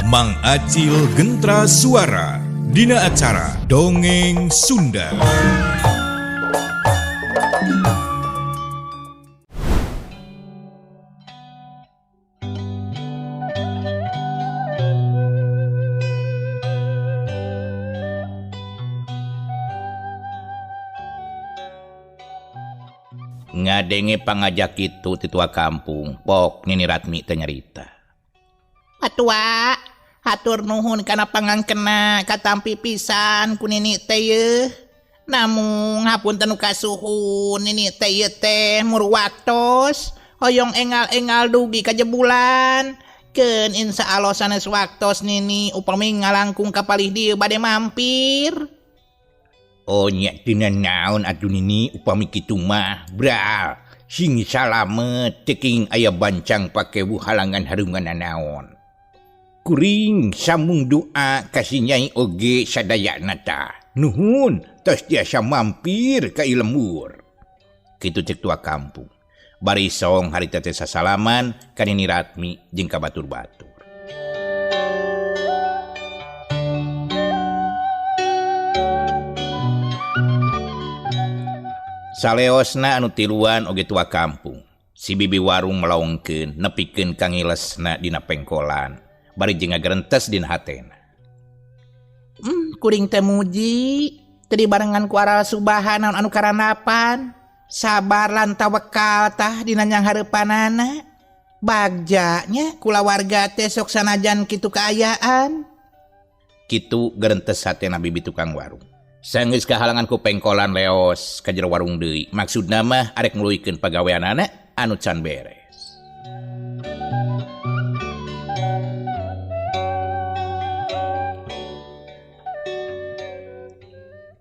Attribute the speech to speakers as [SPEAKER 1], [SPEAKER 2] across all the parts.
[SPEAKER 1] Mang Acil Gentra Suara dina acara Dongeng Sunda.
[SPEAKER 2] Ngadenge pangajak itu titua kampung pok Nini Ratmi teu nyarita.
[SPEAKER 3] Patua, hatur nuhun kana pangangkena katampi pisan ku nini teh yeuh. Namung hapunten nu kasuhun nini teh yeuh teh mur waktos hoyong engal-engal dugi ka jebulan. Keun insyaallah sanes waktos nini upami ngalangkung ka palih dieu bade mampir.
[SPEAKER 2] Oh nya tina naon atuh Nini upami kitu mah bral sing salamet ceking aya bancang pakewu halangan harungan naon. Kuring sambung doa kasih Nyai oge sadayana tah. Nuhun tos tiasa mampir ka ieu lembur. Kitu cek tua kampung. Bari song harita teh sasalaman ka Nini Ratmi jeung ka batur-batur. Saleosna anu tiluan oge tua kampung. Si bibi warung melaungkeun nepikeun kangilesna dina pengkolan. Bari jeung ngagerentes dina hatena.
[SPEAKER 3] Kuring teh muji, teu dibarengan ku aral subahan naon anu karanapan. Sabar lan tawakal tah dina nyang hareupanana. Bagjanya kula warga teh sok sanajan kitu kaayaan.
[SPEAKER 2] Kitu gerentes hatena bibi tukang warung. Sanggeus kahalangan ku pengkolan leos ka jero warung deui. Maksudna mah arek ngluwikeun pagaweanana anu can beres.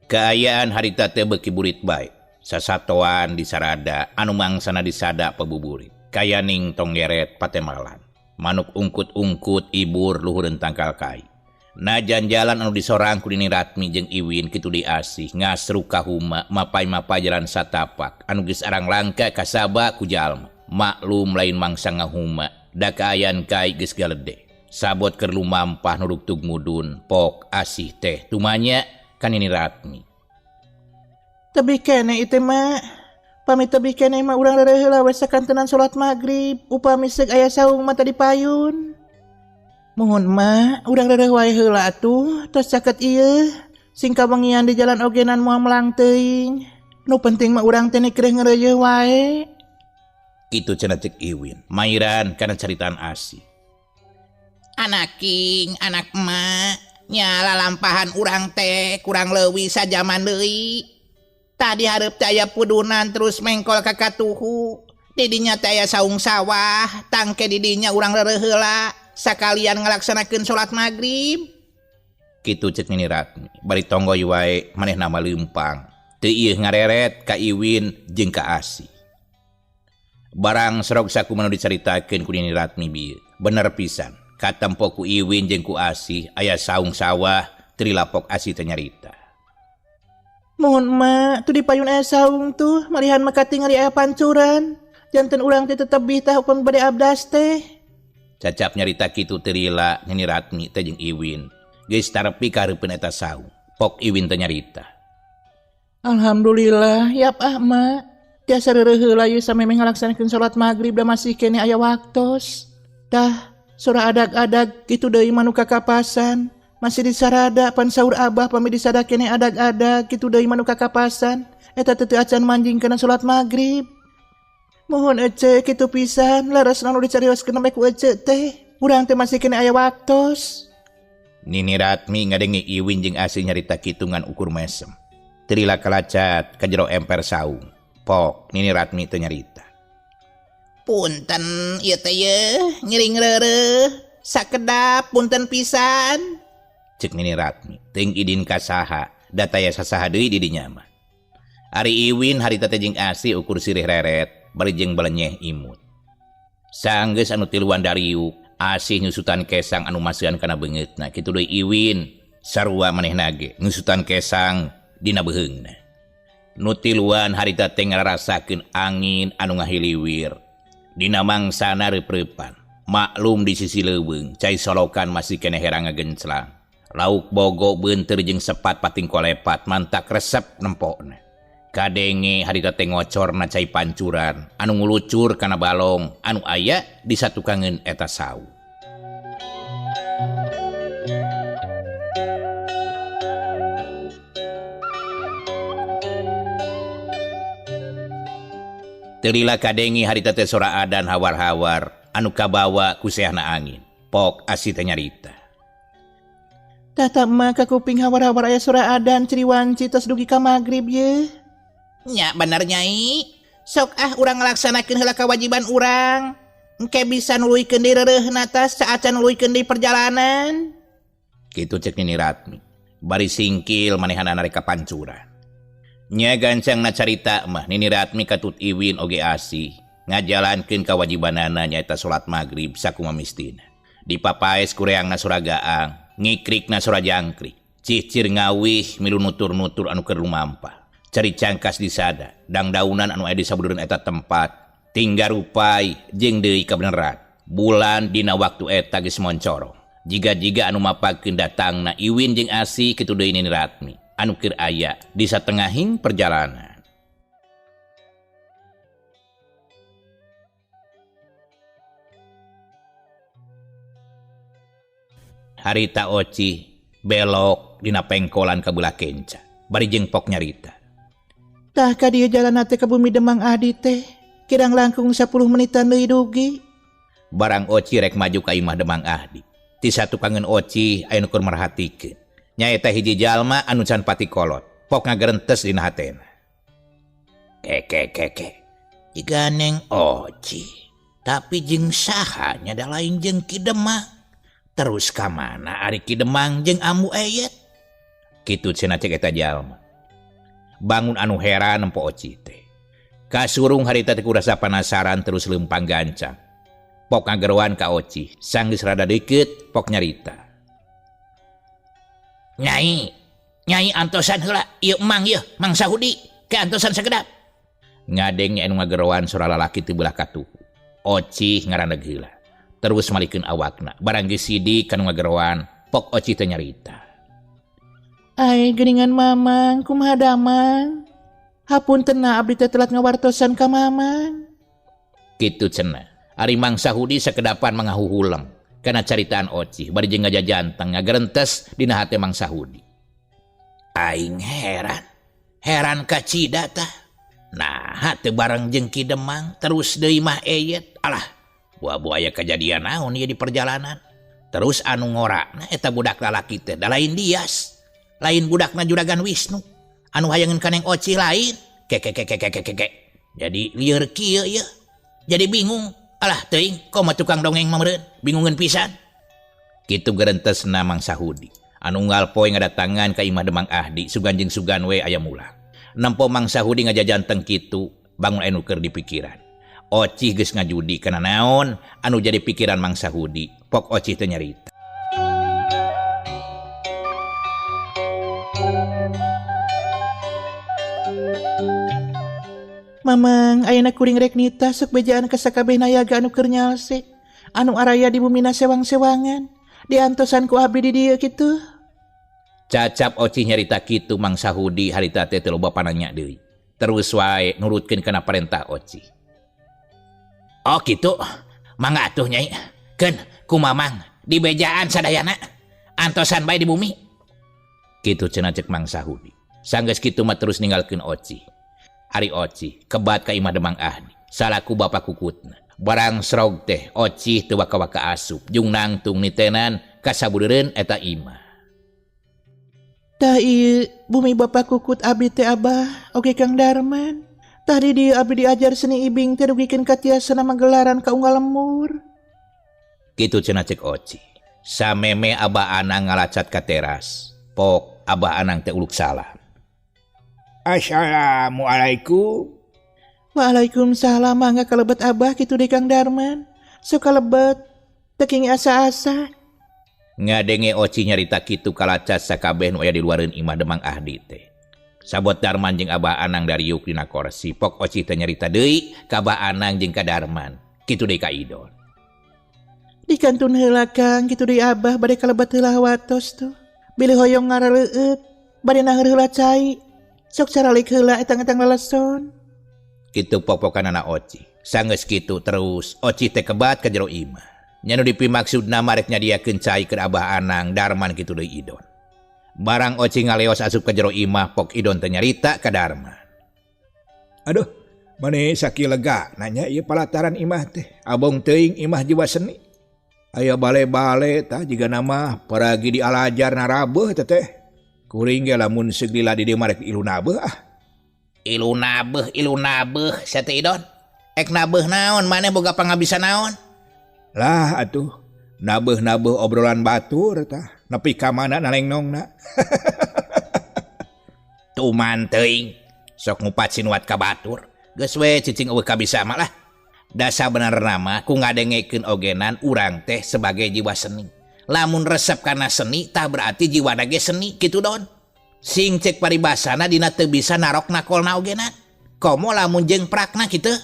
[SPEAKER 2] Kaayaan harita teh beuki burit bae. Sasatoan di sarada anu mangsana disada pabuburit. Kayaning tong geret patemalan. Manuk ungkut-ungkut ibur luhureun tangkal kai. Najan jalan anu disorang ku Nini Ratmi jeung Iwin kitu diasih ngasru ka huma mapai-mapai jalan satapak anu geus arang langka kasaba ku jalma. Maklum lain mangsa ngahuma da kaayaan kai geus galede. Sabot keur lumampah nu rugtug mudun pok asih teh tumanya ka Nini Ratmi.
[SPEAKER 3] Tebi kene ieu mah. Pami tebi kene mah urang reureuh we sakantenan salat magrib upami seug aya saung mah tadi payun. Mohon mah urang reureuh wae heula atuh tos caket ieu sing kawengian di jalan ogenan moal melang teuing. Nu penting mah urang teh keur ngeureuyeuh wae.
[SPEAKER 2] Kitu cenah cek Iwin. Mairan kana caritaan asih.
[SPEAKER 3] Anak king, anak emak, nya lalampahan urang teh kurang leuwih sajaman deui. Tadi hareup teh aya pudunan terus mengkol ka katuhu. Di dinya teh aya saung sawah, tangke di dinya urang reureuh heula. Sakalian ngalaksanakeun salat magrib.
[SPEAKER 2] Kitu cek Nini Ratmi. Bari tonggoy wae manehna mah leumpang. Teu ieu ngareret ka Iwin jeung ka Asih. Barang serog sakumaha dicaritakeun ku Nini Ratmi bieu. Bener pisan. Katempo ku Iwin jeung ku Asih aya saung sawah teu dilapok Asih teh nyarita.
[SPEAKER 3] Mohon mak, tu di payun aya saung tuh, malihan maka tingali aya pancuran. Janten urang teh tetep bitah upami bade abdas teh.
[SPEAKER 2] Cacap nyarita kitu teu rila Nini Ratmi teh jeung Iwin. Geus tarepi ka hareupeun eta saung. Pok Iwin teh nyarita.
[SPEAKER 3] Alhamdulillah, yap mak. Tiasa reureuh heula ieu samemeh ngalaksanakeun salat magrib da masih kene aya waktos. Dah, sora adag-adag kitu deui manu kakapasan. Masih disarada pan saur abah pami disada kene adag-adag kitu deui manu kakapasan. Eta teu acan manjing kana salat magrib. Mohon ece kitu pisan laras anu dicarioskeun ku ece teh. Urang teh masih kene aya waktos.
[SPEAKER 2] Nini Ratmi ngadenge Iwin jeung Asih nyarita kitu ngan ukur mesem. Teu rila kalacat ka jero emper saung. Pok Nini Ratmi teh nyarita.
[SPEAKER 3] Punten ieu teh yeuh ngiring reureuh. Sakedap punten pisan.
[SPEAKER 2] Cek Nini Ratmi teuing idin ka saha da taya sasaha deui di dinya mah. Ari Iwin harita teh jeung Asih ukur sirih reret bari jeung balenyeh imut. Sanggeus anu tiluan dariuk Asih nyusutan kesang anu maseuhan kana beungeutna kitu deui Iwin sarua manehna ge nyusutan kesang dina beuheungna. Nu tiluan harita teh ngarasakeun angin anu ngahiliwir dina mangsana reupreupan. Maklum di sisi leuweung, cai solokan masih kena herang ngagenclang. Lauk bogo beunteur jeung sepat pating kolepat mantak resep nempokna. Kadenge harita teh ngocorna cai pancuran anu ngulucur kana balong anu aya di satukangeun eta sawu. Terila kadenge harita teh sora adan hawar-hawar anu kabawa ku seahna angin. Pok asi teh nyarita.
[SPEAKER 3] Tata mah ka kuping hawar-hawar aya sora adan ciriwanci tos dugi ka magrib ye.
[SPEAKER 4] Nya bener Nyai. Sok urang ngalaksanakeun heula kewajiban urang. Engke bisa nuluykeun deui reureheuna tas saat can nuluykeun deui perjalanan.
[SPEAKER 2] Kitu cek Nini Ratmi. Bari singkil manehanana rek pancuran. Nya gancangna carita mah Nini Ratmi katut Iwin oge asih ngajalankeun kewajibanana nyaeta salat magrib sakumaha mistina. Dipapaes kureangna sora gaang. Ngikrikna sora jangkrik, cicir ngawih milu nutur-nutur anu keur lumampah. Cari cangkas disada, dangdaunan anu aya di sabudureun eta tempat, tinggal rupai jeung deui kabeneran. Bulan dina waktu eta geus moncorong. Jiga-jiga anu mapagkeun datangna Iwin jeung Asih kitu deui Nini Ratmi, anu keur aya di satengahing perjalanan. Harita Oci belok dina pengkolan ka beula kenca. Bari jeung Pok nyarita.
[SPEAKER 3] Tah ka dieu jalan teh ka bumi Demang Ahdi teh. Kirang langkung 10 menitan deui dugi.
[SPEAKER 2] Barang Oci rek maju ka imah Demang Ahdi. Ti satukangeun Oci aya nu keur merhatikeun. Nyaeta hiji jalma anu can pati kolot. Pok ngagerentes dina hatena.
[SPEAKER 4] Keke. Iganeng Oci. Tapi jeung saha nya da lain jeung Ki Demang. Terus ka mana ari Ki Demang jeung Ambu Eyet?
[SPEAKER 2] Kitu cenah cek eta jalma. Bangun anu heran empo Oci teh. Kasurung harita teh kurasa penasaran terus leumpang gancang. Pok ngageroan ka Oci, sanggeus rada deukeut Pok nyarita.
[SPEAKER 4] Nyai antosan heula ieu Mang Mang Sahudi ke antosan sagedap.
[SPEAKER 2] Ngadeng anu ngageroan sora lalaki teu beulah katuhu. Oci ngaraneg heula. Terus malikeun awakna. Barang geus sidik kanu ngageroan, Pok Oci teh nyarita.
[SPEAKER 3] Ai geuningan Mamang, kumaha Damang? Hapunten na abdi teh telat ngawartosan ka Mamang.
[SPEAKER 2] Kitu cenah. Ari Mang Sahudi sakedapan mangahuhuleng kana caritaan Oci, bari jeung ngajajanteng ngagerentes dina hate Mang Sahudi.
[SPEAKER 4] Aing heran ka cida tah. Nah, teu bareng jeung Ki Demang terus deui mah Eyet. Alah, buah-buah aya kejadian naon ieu di perjalanan. Terus anu ngorakna eta budak lalaki teh da lain Dias. Lain budakna Juragan Wisnu. Anu hayangeun ka Neng Oci lain. Keke. Jadi lieur kieu ye. Jadi bingung. Alah teuing, komo tukang dongeng mameureun, bingungeun pisan.
[SPEAKER 2] Kitu gerentesna Mang Sahudi. Anu unggal poe ngadatangan ka imah Demang Ahdi sugan jeung sugan we aya mulang. Nempo Mang Sahudi ngajajanteng kitu, bangun anu keur dipikiran. Oci geus ngajudi kana naon anu jadi pikiran Mang Sahudi. Pok Oci teh nyarita.
[SPEAKER 3] Mamang, ayeuna kuring rek nita sok bejaan ka sakabehna yaga anu keur nyalse. Anu araya di bumina sewang-sewangan. Diantosan ku abdi di dieu kitu.
[SPEAKER 2] Cacap Oci nyarita kitu Mang Sahudi harita teh teu loba pananya deui. Terus wae nurutkeun kana perintah Oci.
[SPEAKER 4] Oh kitu. Mangga atuh Nyai. Keun ku Mamang di bejaan sadayana. Antosan bae di bumi.
[SPEAKER 2] Kitu cenah cek Mang Sahudi. Sanggeus kitu mah terus ninggalkeun Oci. Ari Oci kebat ka imah Demang Ahdi. Salaku bapa kukutna. Barang srog teh Oci teu waka-waka asup. Jung nangtung nitenan ka sabudereun eta imah.
[SPEAKER 3] Tah ieu bumi bapa kukut abdi teh Abah, oge Kang Darman. Tah di dieu abdi diajar seni ibing teh dugikeun ka tiasana magelaran ka unggal lemur.
[SPEAKER 2] Kitu cenah cek Oci. Sameme Abah Anang ngalacat ka teras. Pok Abah Anang teh uluk salam.
[SPEAKER 5] Assalamualaikum.
[SPEAKER 3] Waalaikumsalam, mangga kalebet Abah kitu deui Kang Darman. Sok kalebet teu asa-asa.
[SPEAKER 2] Ngadenge Oci nyarita kitu kalacas sakabeh nu aya di luareun imah Demang Ahdi teh. Sabot Darman jeung Abah Anang dariuk dina kursi. Pok Oci teh nyarita deui ka Abah Anang jeung ka Darman. Kitu deui ka Idon.
[SPEAKER 3] Dikantun heula Kang kitu deui Abah bade kalebat heula watos tuh. Bilih hoyong ngaraleueut bade nangeur heula cai. Sok caralik heula etang-etang leleson.
[SPEAKER 2] Kitu popokan anak Oci. Sanggeus kitu terus Oci teh kebat ka jero imah. Nya nu dipimaksudna marek nyadiakeun cai keur Abah Anang Darman kitu deui Idon. Barang Oci ngaleos asup ka jero imah pok Idon teh nyarita ka Darman.
[SPEAKER 5] Aduh, maneh saki lega nanya ieu palataran imah teh. Abong teuing imah jiwa seni. Aya bale-bale tah jiga nama paragi di alajar narabeuh teh. Kuring ge lamun seglila di dieu marek ilu nabeuh ah.
[SPEAKER 4] Ilu nabeuh sate Idon. Ek nabeuh naon maneh boga pangabisa naon?
[SPEAKER 5] Lah atuh, nabeuh-nabeuh obrolan batur tah. Nepi ka mana nalengnongna.
[SPEAKER 4] Tuman teuing. Sok ngupat sinuat ka batur. Geus we cicing eueuh kabisa mah lah. Dasa benerna mah ku ngadengekeun ogenan urang teh sebagai jiwa seni. Lamun resep kana seni tah berarti jiwana ge seni kitu Don. Sing cek paribasana dina teu bisa narok nakolna ogenan. Komo lamun jeung prakna kitu.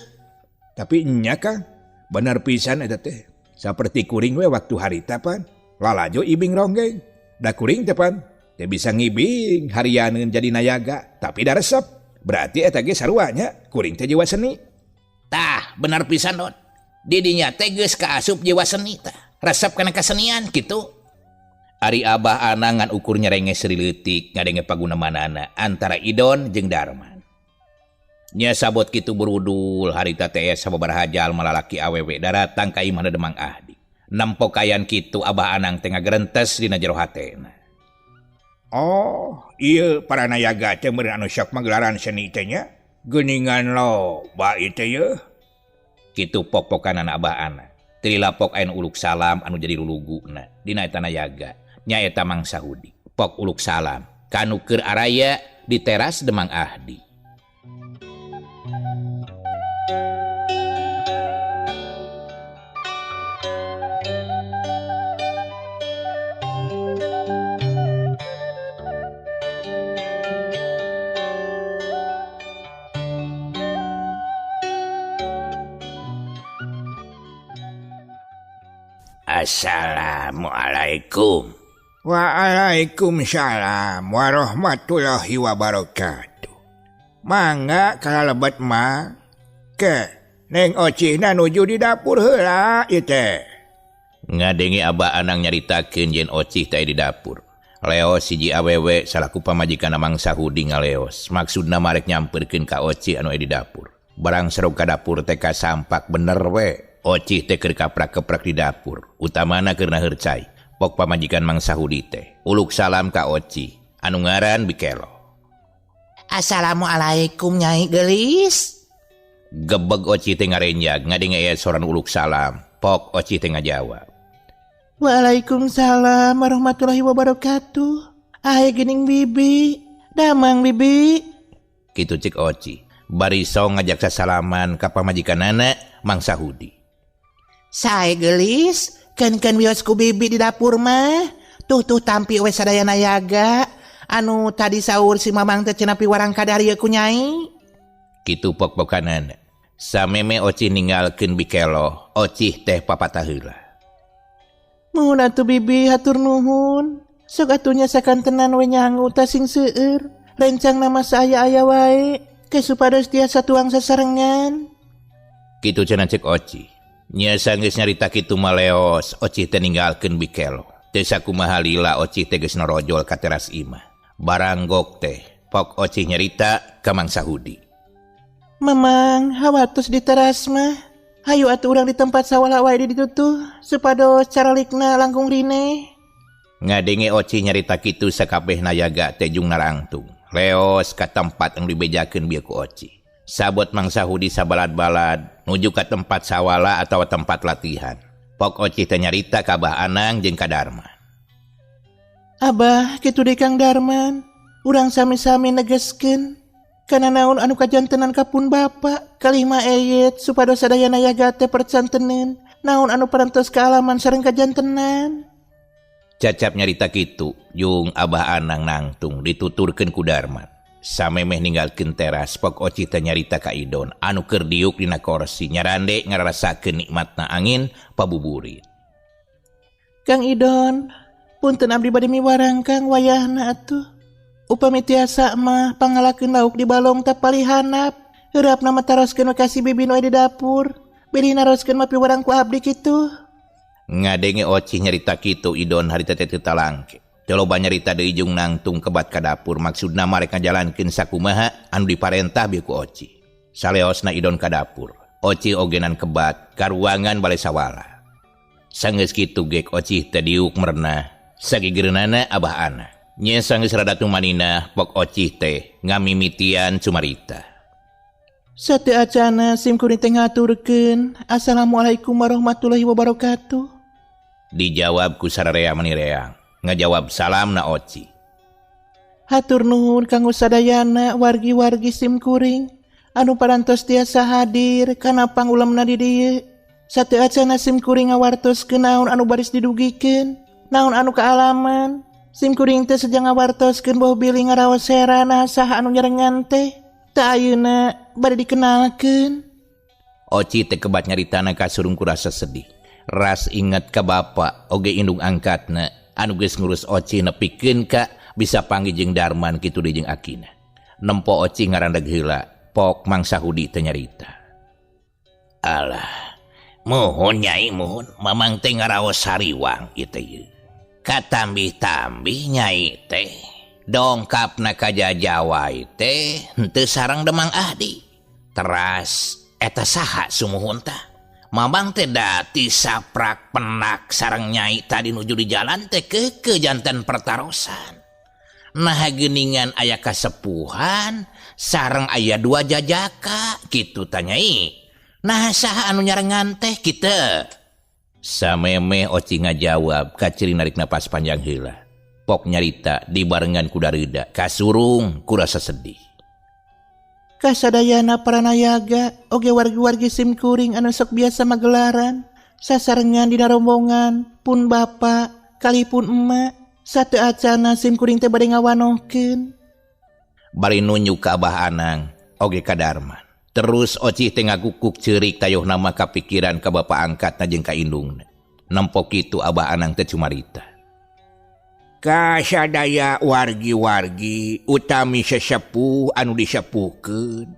[SPEAKER 5] Tapi nya Kang, bener pisan eta teh. Saperti kuring we waktu harita pan. Lalajo ibing ronggeng. Da kuring teh pan. Teu bisa ngibing harianeun jadi nayaga, tapi da resep. Berarti eta ge sarua nya kuring teh jiwa seni.
[SPEAKER 4] Tah, bener pisan Don. Di dinya teh geus kaasup jiwa seni tah. Resep kana kesenian kitu.
[SPEAKER 2] Ari Abah Anang ngan ukur nyerenges leutik ngadenge pagunamanana antara Idon jeung Darman. Nya sabot kitu berudul harita teh sababaraha jalma lalaki awewe daratang ka imahna Demang Ahdi. Nempokayan kitu Abah Anang teh ngagrentes dina jero hatena.
[SPEAKER 5] Oh, ieu para nayaga teh meureun anu sok magelaran seni teh nya. Geuningan lo, bae teh yeuh.
[SPEAKER 2] Kitu pok-pokan Abah Anang. Trilapok ayeuna Uluk Salam anu jadi luluguna dina eta nayaga. Nya eta Mang Sahudi. Pok Uluk Salam kanu keur araya di teras Demang Ahdi.
[SPEAKER 4] Assalamualaikum.
[SPEAKER 5] Waalaikumsalam warahmatullahi wabarakatuh. Mangga kalalebat mah. Ke, Neng Ocihna nuju di dapur heula ieu teh.
[SPEAKER 2] Ngadenge Abah Anang nyaritakeun yen Ocih teh di dapur. Leos siji awewe salaku pamajikan Mang Sahudi ngaleos. Maksudna marek nyamperkeun ka Ocih anu aya di dapur. Barang serog ka dapur teh kasampak bener we. Ocih teh keur kaprak-keprak di dapur. Utamana keur naheur cai. Pok pamajikan Mang Sahudi teh uluk salam ka Ocih anu ngaran Bikelo.
[SPEAKER 3] Assalamualaikum Nyai Gelis.
[SPEAKER 2] Gebeg Ocih teh ngarenjag ngadenge aya soran uluk salam. Pok Ocih teh ngajawab.
[SPEAKER 3] Waalaikumsalam warahmatullahi wabarakatuh. Ahe geuning bibi. Damang bibi.
[SPEAKER 2] Kitu cek Ocih. Bari song ngajak sasalaman ka pamajikanana Mang Sahudi.
[SPEAKER 3] Sae Gelis, kan wios ku bibi di dapur mah. Tuh tampi we sadaya nayaga. Anu tadi saur si Mamang teh cenah piwarang kadarieu ku Nyai.
[SPEAKER 2] Kitu pok-pokanana. Sameme Ocih ninggalkeun Bikelo, Ocih teh papatah heula.
[SPEAKER 3] Nuhun atuh bibi hatur nuhun. Sok atuh nyasakan tenan we nyangu tah sing seueur. Rencang nama saya aya wae. Ke supados tiasa tuang sasarengan.
[SPEAKER 2] Kitu cenah cek Ocih. Nya sanggeus nyarita kitu maleos, Ocih teh ninggalkeun Bikelo. Teu sakumaha lila Ocih teh geus norojol ka teras imah. Barang gok teh, pok Ocih nyarita ka Mang Sahudi.
[SPEAKER 3] Mamang, hawatos di teras mah. Hayu atuh urang di tempat sawala wae di ditu tuh, supados caralikna langkung rine.
[SPEAKER 2] Ngadenge Ocih nyarita kitu sakabeh nayaga teh jung narangtung. Leos ka tempat anu dibejakeun bieu ku Ocih. Sabot Mang Sahudi sabalad-balad nuju ka tempat sawala atau tempat latihan. Pok Ocih teh nyarita ka Abah Anang jeung ka Darman.
[SPEAKER 3] Abah, kitu deui Kang Darman. Urang sami-sami negeskeun kana naon anu kajantenan kapun Bapa kalima eyet supados sadaya nayaga teh percanteun naon anu parantos kaalaman sareng kajantenan.
[SPEAKER 2] Cacap nyarita kitu jeung Abah Anang nangtung dituturkeun ku Darman. Samemeh ninggalkeun teras, pok Ocih teh nyarita ka Idon anu keur diuk dina kursi nyarande ngarasakeun nikmatna angin pabuburit.
[SPEAKER 3] Kang Idon, punten abdi bade miwarang Kang wayahna atuh. Upami tiasa mah pangalakeun lauk di balong teu palihanap. Heurapna mah taroskeun kasih bibin wae di dapur. Beli naroskeun mah piwarang ku abdi kitu.
[SPEAKER 2] Ngadenge Oci nyarita kitu Idon harita teh teu talangke. Teu loba nyarita deui jeung nangtung kebat ka dapur maksudna marek ngajalankeun sakumaha anu diparentah bieu ku Oci. Saleosna Idon ka dapur. Oci ogenan kebat ka ruangan balai sawala. Sanggeus kitu gek Oci teh diuk merenah sagigeunana abah ana. Nya sanggeus rada tumanina pok Oci teh ngamimitian cumarita.
[SPEAKER 3] Sateu acana sim kuring teh ngaturkeun Assalamualaikum warahmatullahi wabarakatuh.
[SPEAKER 2] Dijawab ku sararea manireang. Ngajawab salamna Oci.
[SPEAKER 3] Hatur nuhun kanggo sadayana wargi-wargi sim kuring anu parantos tiasa hadir kana pangulemna di dieu. Sateu acana sim kuring ngawartoskeun naon anu baris didugikeun, naon anu kaalaman. Sim kuring teh sedang ngawartoskeun bahwa bilih ngaraos heran saha anu nyarengan teh. Teu ayeuna bade dikenalkeun.
[SPEAKER 2] Oci teh kebat nyaritana kasurung ku rasa sedih. Ras inget ka bapa oge indung angkatna anu geus ngurus Oci nepikeun ka bisa panggih jeung Darman kitu deui jeung akina. Nempo Oci ngarandeg heula, pok mangsa hudi teh nyarita.
[SPEAKER 4] Alah, mohon Nyai mohon, mamang teh ngaraos sariwang ieu teh. Katambih-tambih Nyai teh dongkapna ka Jajawai teh henteu sareng Demang Ahdi. Teras eta saha sumuhun tah? Mamang teh dati saprak penak sareng Nyai tadi nuju di jalan teh ke janten pertarosan. Nah geuningan aya kasepuhan sareng aya dua jajaka kitu tah Nyai. Nah saha anu nyarengan teh kitu?
[SPEAKER 2] Sameme Oci ngajawab kaciri narik napas panjang heula. Pok nyarita dibarengan ku dareuda kasurung ku rasa sedih.
[SPEAKER 3] Kasadayana paranayaga oge wargi-wargi sim kuring anu sok biasa magelaran sasarengan dina rombongan pun bapa kalipun emak sateu acana sim kuring teh bade ngawanohkeun.
[SPEAKER 2] Bari nunjuk ka Abah Anang oge ka Darman. Terus Oci teh ngagukuk ceurik tayuhna mah kapikiran ka bapa angkatna jeung ka indungna. Nempo kitu Abah Anang teh cumarita.
[SPEAKER 5] Kasadaya wargi-wargi utami sesepuh anu disepuhkeun.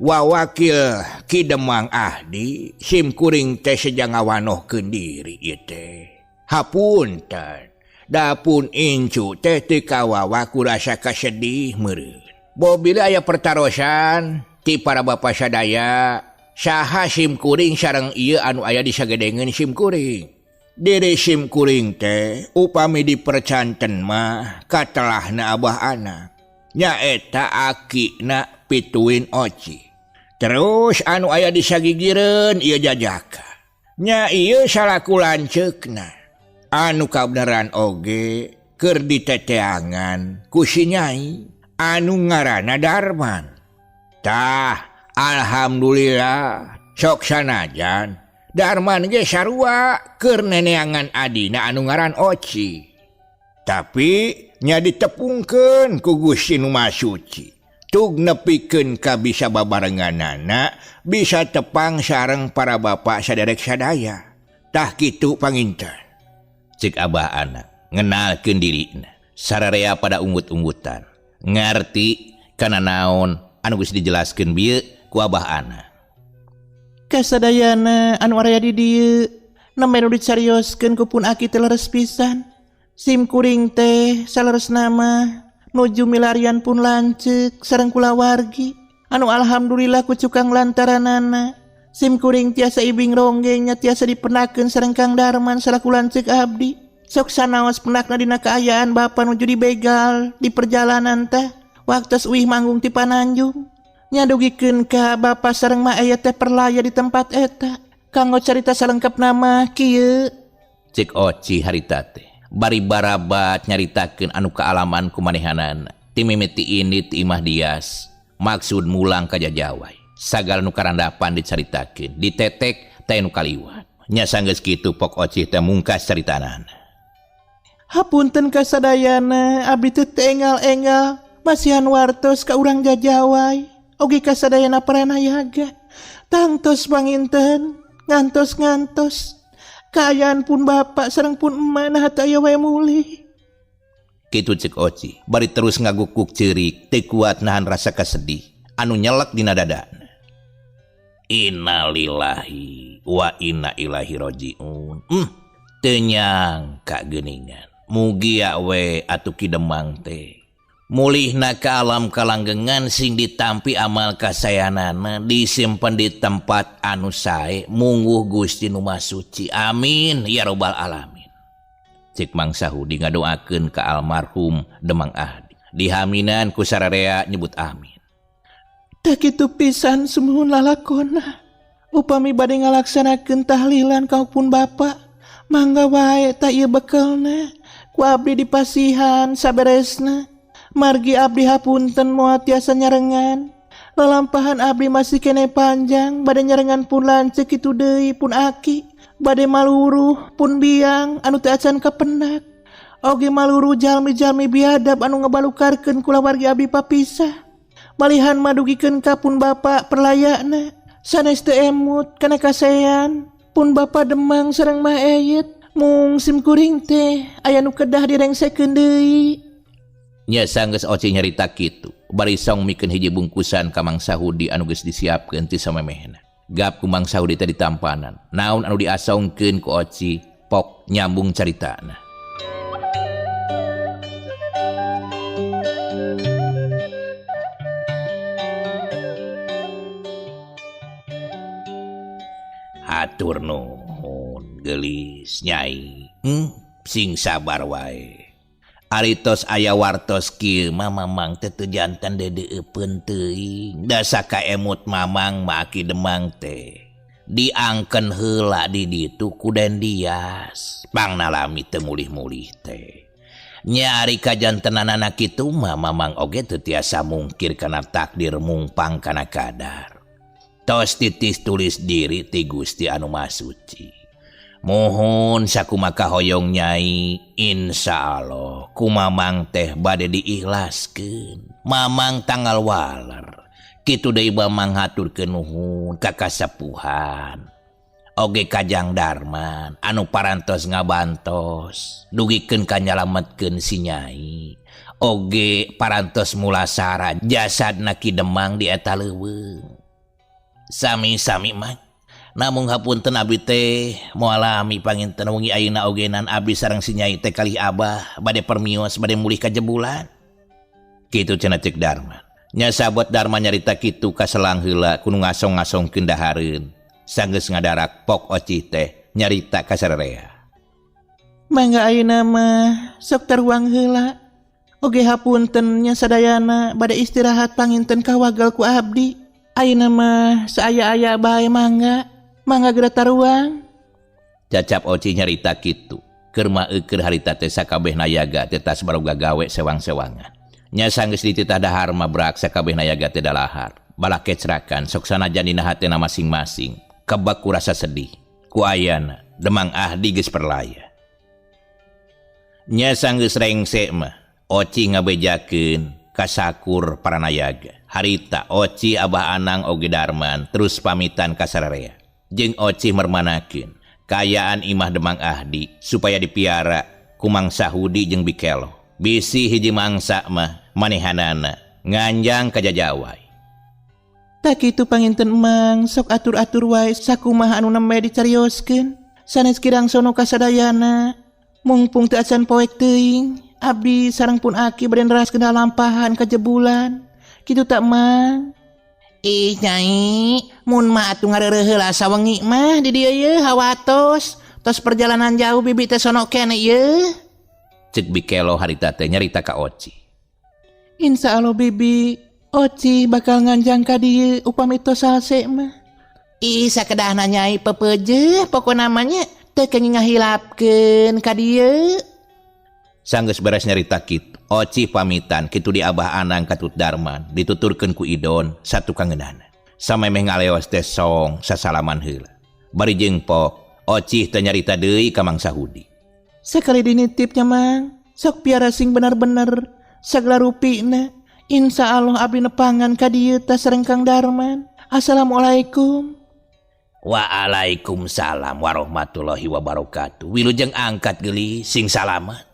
[SPEAKER 5] Wawakil Ki Demang Ahdi sim kuring teh sedang ngawanohkeun diri ieu teh. Hapunten, dapun incu teh teu kawawa ku rasa kasedih meureun. Bobila aya pertarosan ti para bapa sadaya saha sim kuring sareng ieu anu aya di sagedengeun sim kuring. Diri sim kuring teh upami dipercanten mah katelahna abah anak nyaeta akina pituin Oci. Terus anu aya di sagigireun ieu jajaka nya ieu salaku lanceukna anu kabeneran oge keur diteteangan ku si Nyai anu ngaranna Darman. Tah, alhamdulillah, sok sanajan Darman ge sarua keur neneangan adina anu ngaran Oci. Tapi nya ditepungkeun ku Gusti Nu Maha Suci. Tug nepikeun ka bisa babarenganana bisa tepang sareng para bapak saderek sadaya. Tah kitu panginten.
[SPEAKER 2] Cek Abah Anak ngenalkeun dirina. Sararea pada unggut-unggutan. Ngarti kana naon anu geus dijelaskeun bieu ku Abah Ana.
[SPEAKER 3] Kasadayana anu area di dieu nembe nu dicarioskeun ku pun aki teh leres pisan. Sim kuring teh saleresna mah nuju milarian pun lanceuk sareng kulawargi anu alhamdulillah ku cukang lantaranana. Sim kuring tiasa ibing ronggengnya tiasa dipenakeun sareng Kang Darman salaku lanceuk abdi. Sok sanaos penakna dina kaayaan bapa nuju dibegal di perjalanan teh waktos uih manggung ti Pananjung. Nyadugikeun ka bapa sareng mak aya teh perlaya di tempat eta. Kanggo carita salengkep nama kieu.
[SPEAKER 2] Cek Oci harita teh bari barabat nyaritakeun anu kaalaman kumanehanana. Ti mimiti ini ti Imah Dias maksud mulang ka Jajawai. Sagala nu karandapan dicaritakeun, ditetek teh nu kaliwat. Nya sanggeus kitu pok Oci teh mungkas caritanana.
[SPEAKER 3] Hapunten kasadayana abdi teu engal-engal masihan wartos ka urang Jajawai. Oge kasadayana paranayaga tangtos panginten ngantos-ngantos Kaayaan pun bapak sareng pun emak nah teu aya wae mulih.
[SPEAKER 2] Kitu cek Oci, bari terus ngagukuk ceurik, teu kuat nahan rasa kasedih anu nyelek dina dadana. Innalillahi wa inna ilaihi rajiun. Teu nyangka geuningan. Mugi we atuh Ki Demang teh mulihna ka alam kalanggengan sing ditampi amal kasayanana disimpen di tempat anu sae mungguh Gusti Nu Maha Suci. Amin ya robbal alamin. Cik Mang Sahudi ngadoakeun ka almarhum Demang Ahdi. Dihaminan ku sararea nyebut amin.
[SPEAKER 3] Da kitu pisan sumuhun lalakonna. Upami bade ngalaksanakeun tahlilan kaupun bapak, mangga wae ta ieu bekelna. Ku abdi dipasihan saberesna. Margi abdi hapunten moal tiasa nyarengan. Lalampahan abdi masih kene panjang, bade nyarengan pun lanceuk kitu deui pun aki. Bade maluruh pun biang anu teu acan kapendak. Oge maluruh jalmi-jalmi biadab anu ngabalukarkeun kulawargi abdi papisah. Malihan madugikeun ka pun bapak perlayakna. Sanes teu emut kana kasean. Pun bapak Demang sareng Mah Eyet. Mung sim kuring teh aya nu kedah direngsekeun deui.
[SPEAKER 2] Nya sanggeus Oci nyarita kitu, bari song mikeun hiji bungkusan ka Mang Sahudi anu geus disiapkeun ti samemehna. Gap ku Mang Sahudi teh ditampanan. Naon anu diasongkeun ku Oci, pok nyambung caritana. Hatur nuhun geulis Nyai. Sing sabar wae. Aritos aya wartos kieu mamang teh teu jantan dedeuepeun teuing. Da sakaemut mamang maki Demang teh diangkeun heula di ditu ku Den Dias. Pangnalami teu mulih-mulih teh. Nya ari kajantenanana kitu mah mamang oge teu tiasa mungkir kana takdir mungpang kana kadar. Tos titis tulis diri ti Gusti Anu Maha Suci. Mohon sakumaha hoyong Nyai, insyaallah ku mamang teh bade diikhlaskeun. Mamang tanggal waler. Kitu deui mamang haturkeun nuhun ka kasepuhan. Oge Kajang Darman anu parantos ngabantos, dugikeun ka nyalametkeun si Nyai. Oge parantos mulasara jasadna Ki Demang di eta leuweung. Sami-sami mah. Namun hapunten abdi teh moal alami panginten wengi ayeuna ogenan abdi sareng si Nyai teh kalih abah bade permios bade mulih ka jebulan. Kitu cenah cek Darman. Nya sabot Darman nyarita kitu ka selang heula kudu ngasong-ngasongkeun dahareun. Sanggeus ngadarak pok Oci teh nyarita ka sararea.
[SPEAKER 3] Mangga ayeuna mah sok taruang heula. Oge hapunten nya sadayana bade istirahat panginten kawagal ku abdi. Ayeuna mah saaya-aya bae mangga geura taruang.
[SPEAKER 2] Cacap Oci nyarita kitu. Keur maeukeur harita teh sakabeh nayaga teh tas baroga gawe sewang-sewangan. Nya sanggeus dititah dahar mah brak sakabeh nayaga teh dalahar. Balak kecrakan sok sanajan dina hatena masing-masing. Kebak ku rasa sedih. Ku ayana Demang Ahdi geus perlaya. Nya sanggeus rengse mah Oci ngabejakeun kasakur para nayaga. Harita Oci Abah Anang oge Darman terus pamitan ka sararea. Jeung Oci mermanakeun kayaan imah Demang Ahdi supaya dipiara ku Mang Sahudi jeung Bikelo. Bisi hiji mangsa mah manehanana nganjang ka jajawai.
[SPEAKER 3] Tak kitu panginten Mang sok atur-atur wae sakumaha anu nembe dicarioskeun. Sanes kirang sono kasadayana. Mungpung teu acan poek teuing, abdi sareng pun aki bade neraskeun lampahan ka jebulan. Kitu tak Mang? Ih Nyai, mun mah atuh ngareureuh heula sawengi mah di dieu ye hawatos. Tos perjalanan jauh bibi teh sono kene ye.
[SPEAKER 2] Cek Bikelo harita teh nyarita ka Oci.
[SPEAKER 3] Insyaallah bibi, Oci bakal nganjang ka dieu upami tos salse mah. Ih sakedahna Nyai pepeujeuh pokona namanya teu kenging ngahilapkeun ka dieu.
[SPEAKER 2] Sanggeus beres nyarita kitu, Oci pamitan kitu di Abah Anang ka Tut Darman dituturkeun ku Idon satu kangeunana. Samemeh ngaleos teh song sasalaman heula. Bari jeung pok Oci teh nyarita deui ka Mang Sahudi.
[SPEAKER 3] Sekali dinitipnya Mang, sok piara sing bener-bener sagala rupina. Insyaallah abdi nepangan ka dieu teh sareng Kang Darman. Assalamualaikum.
[SPEAKER 4] Waalaikumsalam warahmatullahi wabarakatuh. Wilujeng angkat geli sing salamet.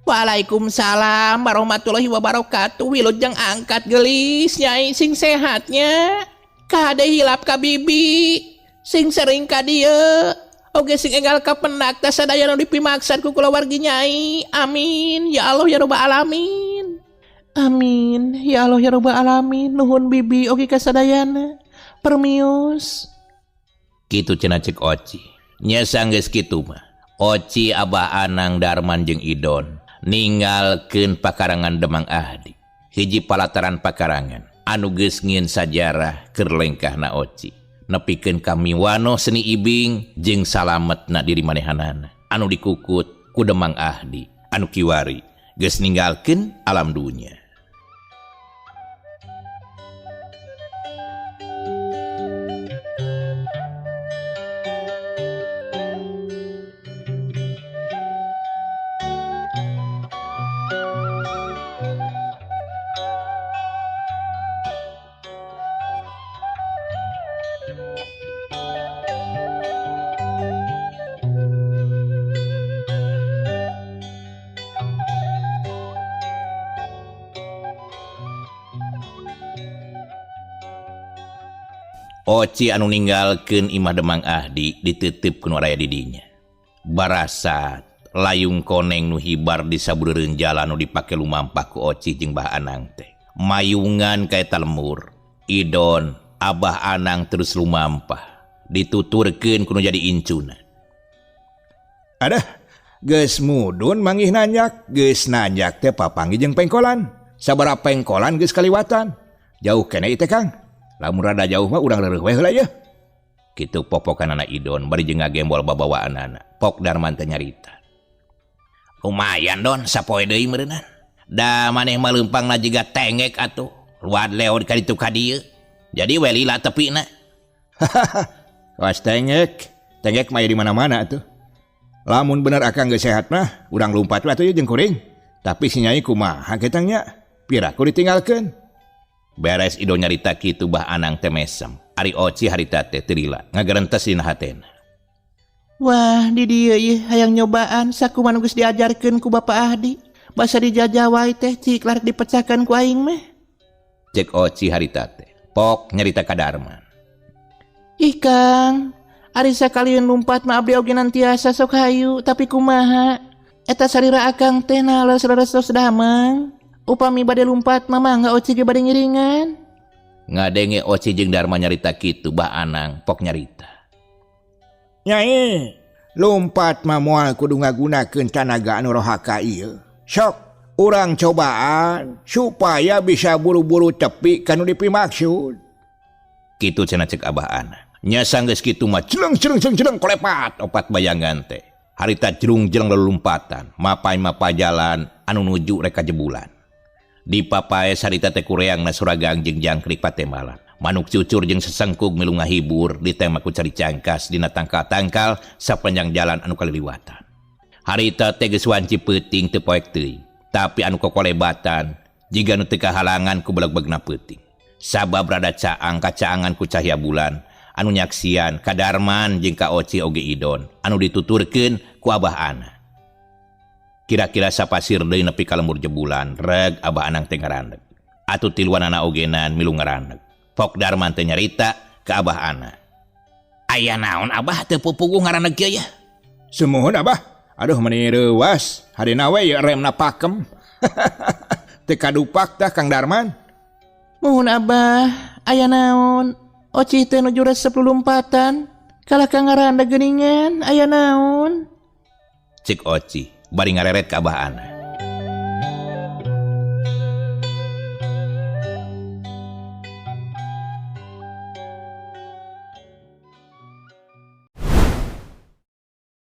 [SPEAKER 3] Waalaikumsalam warahmatullahi wabarakatuh. Wilujeng angkat gelis nyai sing sehatnya. Kade hilap ka bibi sing sering ka dieu. Oge sing enggal ka penak ta sadaya nu dipimaksan ku kulawargi nyai. Amin ya Allah ya rabbal alamin. Amin ya Allah ya rabbal alamin. Nuhun bibi oge ka sadayana. Permios.
[SPEAKER 2] Kitu cenah cek Oci. Nya sanggeus kitu mah. Oci Abah Anang Darman jeung Idon ninggalkeun pakarangan Demang Ahdi. Hiji palataran pakarangan anu geus ngieun sajarah keur lengkahna Oci. Nepikeun ka miwano seni ibing jeung salametna diri manehanana anu dikukut ku Demang Ahdi anu kiwari geus ninggalkeun alam dunya. Oci anu ninggalkeun imah Demang Ahdi dititip ku nu raya didinya. Barasat layung koneng nu hibar di sabeureureunh jalan nu dipake lumampah ku Oci jeung Bah Anang teh. Mayungan kaeta lemur. Idon Abah Anang terus lumampah. Dituturkeun ku nu jadi incuna.
[SPEAKER 5] Adah, geus mudun manggih nanyak, geus nanyak teh papanggih jeung pengkolan. Sabaraha pengkolan geus kaliwatan. Jauh keneh teh Kang. Lamun rada jauh mah urang leureuh we heula ye.
[SPEAKER 2] Kitu popokanana Idon bari jeung ngagembol babawaanana. Pok Darman teh nyarita.
[SPEAKER 4] Lumayan Don sapoe deui meureunnan. Da maneh mah leumpangna jiga tengek atuh. Luad leo ka ditu ka dieu. Jadi we lila tepina.
[SPEAKER 5] Was tengek mah di mana-mana atuh. Lamun bener akang geus sehat mah urang lumpat we atuh jeung kuring. Tapi si nyai kumaha ketangnya? Piraku ditinggalkeun.
[SPEAKER 2] Beres Idon nyarita kitu Bah Anang teh mesem. Ari Oci harita teh teu lila ngagarentes dina hatena.
[SPEAKER 3] Wah di dieu ieu hayang nyobaan sakumaha nu geus diajarkeun ku Bapak Ahdi. Basa dijajah wae teh cik larik dipecahkan ku aing mah.
[SPEAKER 2] Cek Oci harita teh. Pok nyarita ka Darman.
[SPEAKER 3] Ih Kang, ari sakalian lumpat mah abdi oge nantiasa sok hayu, tapi kumaha? Eta sarira akang teh naleus-leus damang. Upami bade lumpat mah mangga Oci ge bade ngiringan.
[SPEAKER 2] Ngadenge Oci jeung Darman nyarita kitu Bah Anang pok nyarita.
[SPEAKER 5] Nyai, lompat mah moal kudu ngagunakeun tanaga anu rohaka ieu. Sok urang cobaan supaya bisa buru-buru tepi kanu dipimaksud.
[SPEAKER 2] Kitu cenah cek Abah Anang. Nya sanggeus kitu mah celeng kolepat opat bayangan teh. Harita jerung-jeleng lelumpatan, mapai-mapai jalan anu nuju reka jebulan. Di papae sarita teh kureangna Suragang jeung Jangkrik Patemalan. Manuk cucur jeung sesengkug milu ngahibur di tema ku cari cangkas dina tangkal-tangkal sapanjang jalan anu kaliliwatan. Harita teh geus wanci peuting teu poek teuing, tapi anu kokolebatan jiga nu teu kahalangan ku beleg-belegna peuting. Sabab rada caang kacaangan ku cahya bulan anu nyaksian ka Darman jeung ka Oci oge Idon anu dituturkeun ku Abah Anang. Kira-kira sapasir deui nepi ka lembur jebulan reg Abah Anang teh ngarandeg. Atuh tiluanana ogenan milu ngarandeg. Pok Darman teh nyarita ka Abah Anang.
[SPEAKER 4] Aya naon Abah teu pupuguh ngarandeg kieu ya?
[SPEAKER 5] Sumuhun Abah. Aduh meni reuwas, hadina we ye remna pakem. Teu kadupak tah Kang Darman.
[SPEAKER 3] Muhun Abah, aya naon? Oci teh nuju resep lulumpatan. Kalah Kang ngarandeg geuningan, aya naon?
[SPEAKER 2] Cik Oci bari ngareret ka Abah Anang.